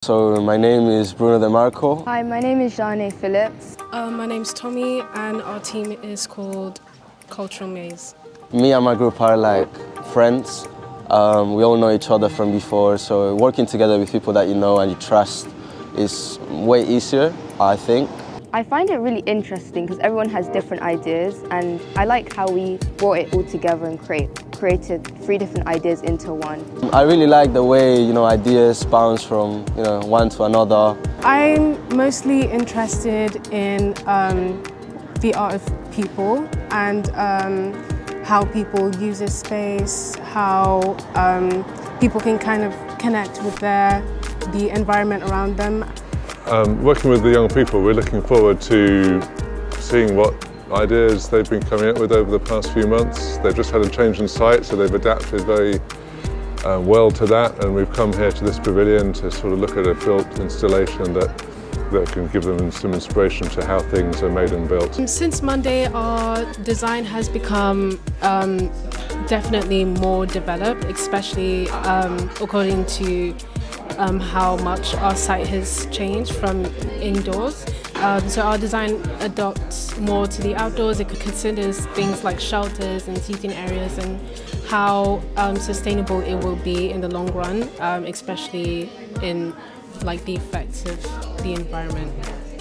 So my name is Bruno De Marco. Hi, my name is Zhané Phillips. My name's Tomi and our team is called Cultural Maze. Me and my group are like friends. We all know each other from before, so working together with people that you know and you trust is way easier, I think. I find it really interesting because everyone has different ideas, and I like how we brought it all together and created 3 different ideas into one. I really like the way ideas bounce from one to another. I'm mostly interested in the art of people and how people use this space, how people can kind of connect with the environment around them. Working with the young people, we're looking forward to seeing what ideas they've been coming up with over the past few months. They've just had a change in site, so they've adapted very well to that, and we've come here to this pavilion to sort of look at a built installation that can give them some inspiration to how things are made and built. Since Monday, our design has become definitely more developed, especially according to how much our site has changed from indoors. So our design adopts more to the outdoors. It considers things like shelters and seating areas and how sustainable it will be in the long run, especially in the effects of the environment.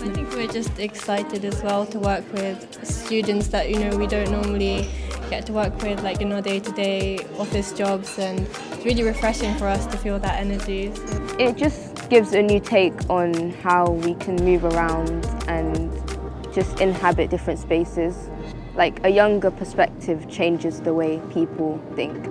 I think we're just excited as well to work with students that we don't normally get to work with, like in our day-to-day office jobs, and it's really refreshing for us to feel that energy. It just gives a new take on how we can move around and just inhabit different spaces. Like a younger perspective changes the way people think.